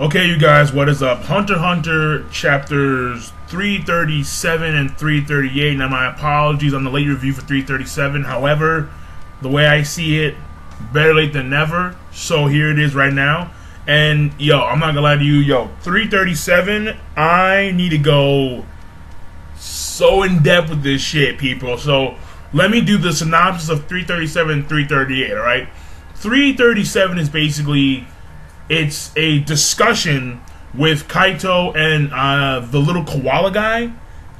Okay, you guys, what is up? Hunter x Hunter chapters 337 and 338. Now, my apologies on the late review for 337. However, the way I see it, better late than never. So here it is right now. And yo, I'm not gonna lie to you, 337, I need to go so in depth with this shit, people. So let me do the synopsis of 337 and 338, alright? 337 is basically, it's a discussion with Kaito and the little koala guy.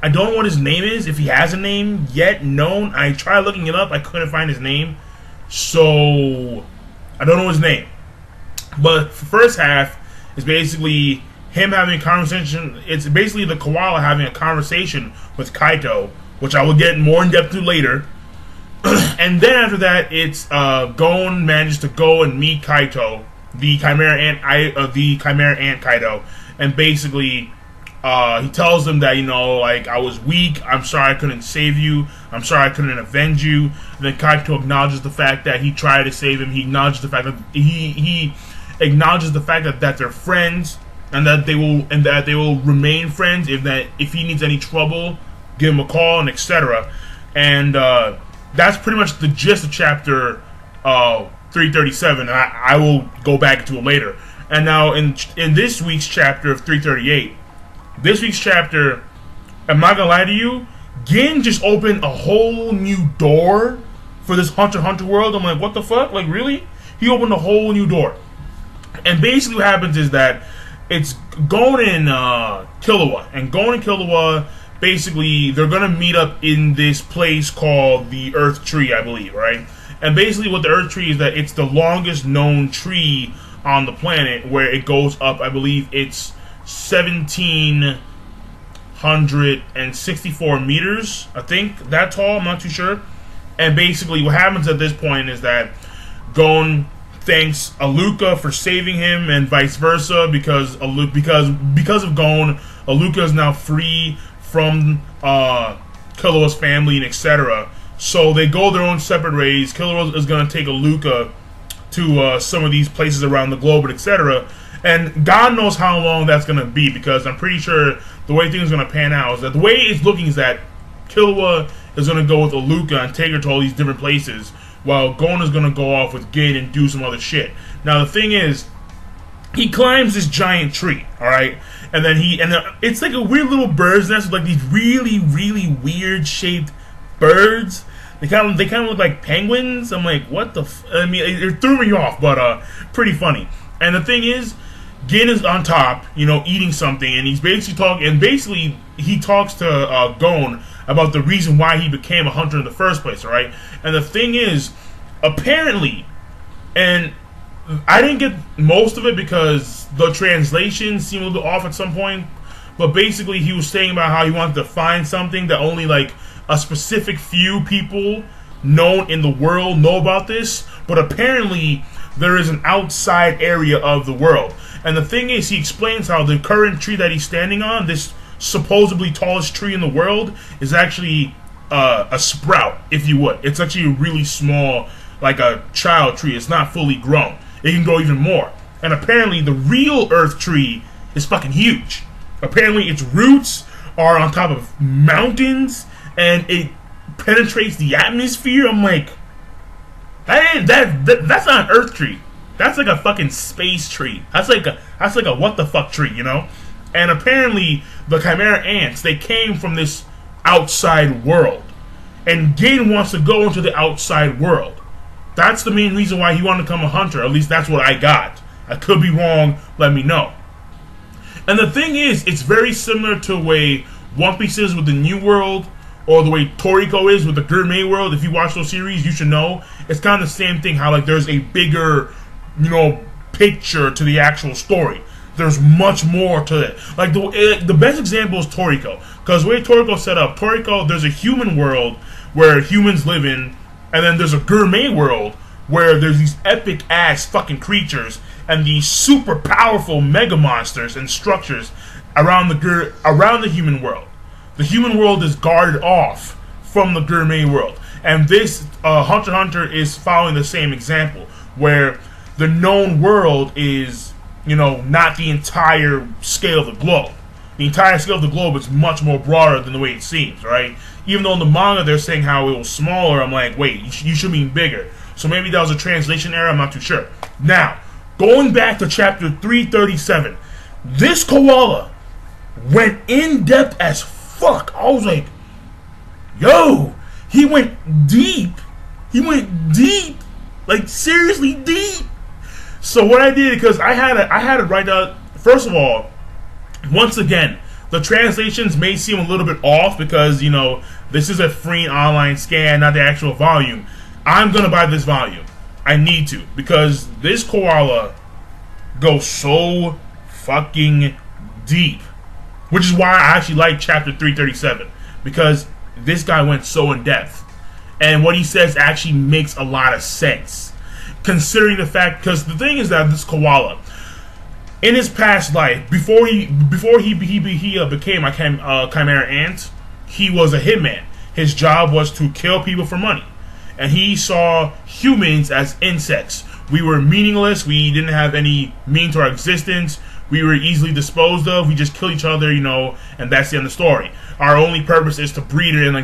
I don't know what his name is, if he has a name yet known. I tried looking it up, I couldn't find his name. So, I don't know his name. But the first half is basically him having a conversation. It's basically the koala having a conversation with Kaito, which I will get more in depth to later. And then after that, it's Gon manages to go and meet Kaito, the Chimera Ant Kaito, and basically he tells them that, I was weak. I'm sorry I couldn't save you. I'm sorry I couldn't avenge you. And then Kaito acknowledges the fact that he tried to save him. He acknowledges the fact that he acknowledges the fact that they're friends and that they will remain friends. If he needs any trouble, give him a call and etc. And that's pretty much the gist of chapter 337. I will go back to it later. And now in this week's chapter of 338, this week's chapter, I'm not gonna lie to you, Gin just opened a whole new door for this Hunter x Hunter world. I'm like, what the fuck? Like, really? He opened a whole new door. And basically what happens is that it's Gon and Killua. And Gon and Killua, basically, they're gonna meet up in this place called the Earth Tree, I believe, right? And basically what the Earth Tree is, that it's the longest known tree on the planet, where it goes up, I believe it's 1,764 meters, I think, that tall, I'm not too sure. And basically what happens at this point is that Gon thanks Aluka for saving him, and vice versa, because of Gon, Aluka is now free from Killua's family and etc. So they go their own separate ways. Killua is going to take Aluka to some of these places around the globe and etc. And God knows how long that's going to be, because I'm pretty sure the way things are going to pan out is that the way it's looking is that Killua is going to go with Aluka and take her to all these different places, while Gon is going to go off with Gin and do some other shit. Now the thing is, he climbs this giant tree, alright? And then it's like a weird little bird's nest with like these really, really weird shaped birds. They kind of look like penguins. I'm like, what the I mean, it threw me off, but pretty funny. And the thing is, Gin is on top, eating something, and he's basically talking, and basically he talks to Gon about the reason why he became a hunter in the first place, alright? And the thing is, apparently, and I didn't get most of it because the translation seemed a little off at some point, but basically he was saying about how he wanted to find something that only like a specific few people known in the world know about this, but apparently there is an outside area of the world. And the thing is, he explains how the current tree that he's standing on, this supposedly tallest tree in the world, is actually a sprout, if you would. It's actually a really small, like a child tree. It's not fully grown. It can grow even more. And apparently the real Earth tree is fucking huge. Apparently its roots are on top of mountains, and it penetrates the atmosphere. I'm like, that's not an Earth tree. That's like a fucking space tree. That's like a what the fuck tree, And apparently the Chimera ants, they came from this outside world, and Gin wants to go into the outside world. That's the main reason why he wanted to become a hunter. At least that's what I got. I could be wrong, let me know. And the thing is, it's very similar to the way One Piece is with the New World, or the way Toriko is with the Gourmet World. If you watch those series, you should know. It's kind of the same thing, how like there's a bigger, picture to the actual story. There's much more to it. Like the best example is Toriko, because the way Toriko's set up, there's a human world where humans live in, and then there's a gourmet world where there's these epic ass fucking creatures and these super powerful mega monsters and structures around the human world. The human world is guarded off from the gourmet world, and this Hunter x Hunter is following the same example, where the known world is you know, not the entire scale of the globe. The entire scale of the globe is much more broader than the way it seems, right? Even though in the manga they're saying how it was smaller, I'm like, wait, you should mean bigger. So maybe that was a translation error, I'm not too sure. Now, going back to chapter 337, this koala went in depth as fuck. I was like, yo, he went deep. He went deep. Like, seriously deep. So what I did, because I had to write out, first of all, once again, the translations may seem a little bit off because, you know, this is a free online scan, not the actual volume. I'm going to buy this volume. I need to, because this koala goes so fucking deep. Which is why I actually like chapter 337, because this guy went so in depth. And what he says actually makes a lot of sense, considering the fact, because the thing is that this koala, in his past life, before he became a chimera ant, he was a hitman. His job was to kill people for money, and he saw humans as insects. We were meaningless. We didn't have any meaning to our existence. We were easily disposed of. We just kill each other, you know, and that's the end of the story. Our only purpose is to breed and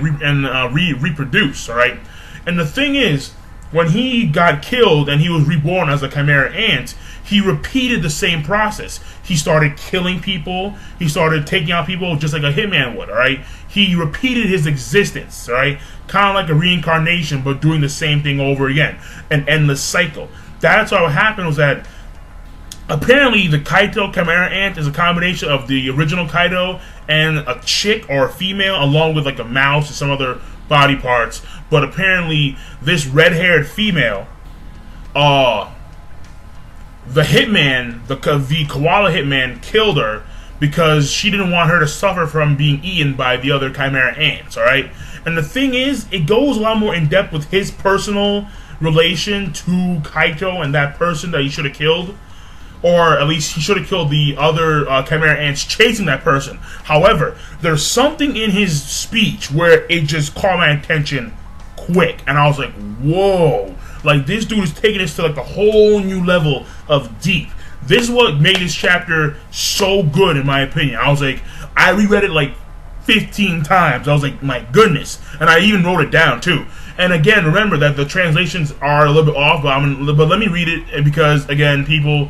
reproduce. All right. And the thing is, when he got killed and he was reborn as a chimera ant, he repeated the same process. He started killing people. He started taking out people just like a hitman would. All right. He repeated his existence. All right. Kind of like a reincarnation, but doing the same thing over again, an endless cycle. That's what happened. Was that apparently the Kaito chimera ant is a combination of the original Kaito and a chick or a female, along with like a mouse and some other body parts. But apparently this red-haired female, the hitman, the koala hitman, killed her because she didn't want her to suffer from being eaten by the other chimera ants. All right. And the thing is, it goes a lot more in depth with his personal relation to Kaito and that person that he should have killed. Or at least he should have killed the other chimera ants chasing that person. However, there's something in his speech where it just caught my attention quick. And I was like, whoa. Like, this dude is taking this to like a whole new level of deep. This is what made this chapter so good, in my opinion. I was like, I reread it like 15 times. I was like, my goodness. And I even wrote it down too. And again, remember that the translations are a little bit off, but let me read it because, again, people,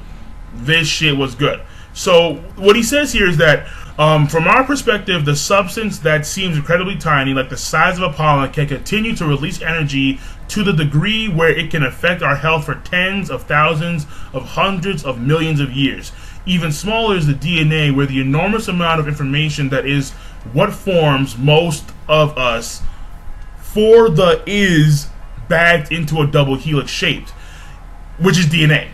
this shit was good. So what he says here is that from our perspective, the substance that seems incredibly tiny, like the size of a pollen, can continue to release energy to the degree where it can affect our health for tens of thousands of hundreds of millions of years. Even smaller is the DNA, where the enormous amount of information that is what forms most of us for the is bagged into a double helix shaped, which is DNA.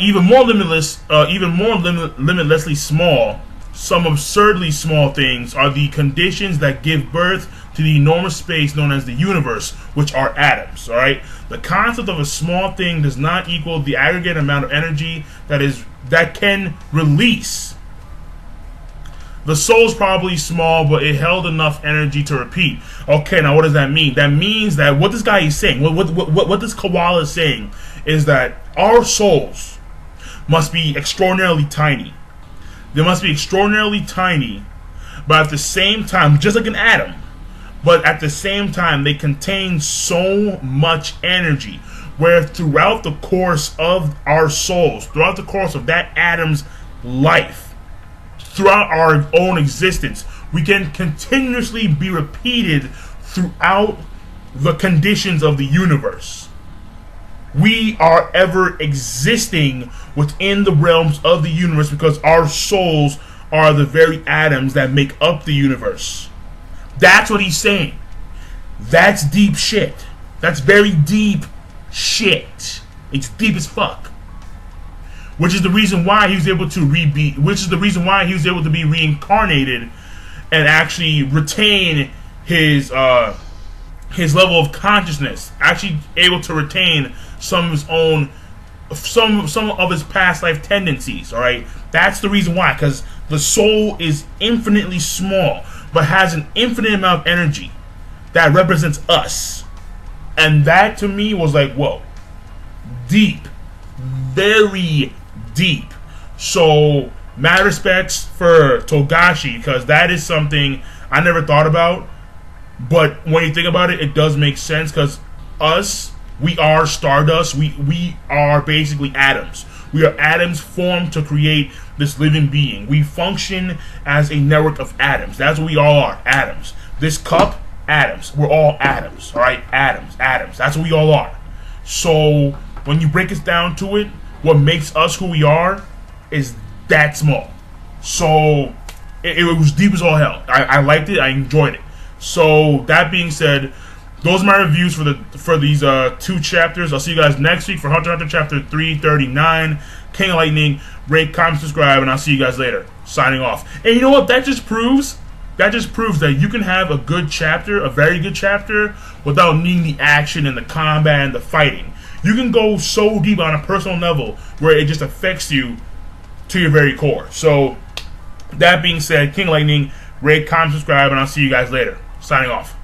Even more limitlessly small, some absurdly small things are the conditions that give birth to the enormous space known as the universe, which are atoms. All right, the concept of a small thing does not equal the aggregate amount of energy that can release. The soul's probably small, but it held enough energy to repeat. Okay, now what does that mean? That means that what this guy is saying, what this koala is saying, is that our souls must be extraordinarily tiny. They must be extraordinarily tiny, but at the same time, just like an atom, but at the same time, they contain so much energy, where throughout the course of our souls, throughout the course of that atom's life, throughout our own existence, we can continuously be repeated throughout the conditions of the universe. We are ever existing within the realms of the universe because our souls are the very atoms that make up the universe. That's what he's saying. That's deep shit. That's very deep shit. It's deep as fuck. Which is the reason why he was able to be reincarnated and actually retain his level of consciousness, actually able to retain some of his own, some of his past life tendencies. All right, that's the reason why, because the soul is infinitely small, but has an infinite amount of energy that represents us, and that to me was like, whoa, deep, very deep. So mad respects for Togashi, because that is something I never thought about. But when you think about it, it does make sense, because we are Stardust. We are basically atoms. We are atoms formed to create this living being. We function as a network of atoms. That's what we all are, atoms. This cup, atoms. We're all atoms, all right? Atoms. That's what we all are. So when you break it down to it, what makes us who we are is that small. So it was deep as all hell. I liked it. I enjoyed it. So that being said, those are my reviews for these 2 chapters. I'll see you guys next week for Hunter x Hunter chapter 339, King of Lightning. Rate, comment, subscribe, and I'll see you guys later. Signing off. And you know what? That just proves that you can have a good chapter, a very good chapter, without needing the action and the combat and the fighting. You can go so deep on a personal level where it just affects you to your very core. So that being said, King of Lightning, rate, comment, subscribe, and I'll see you guys later. Signing off.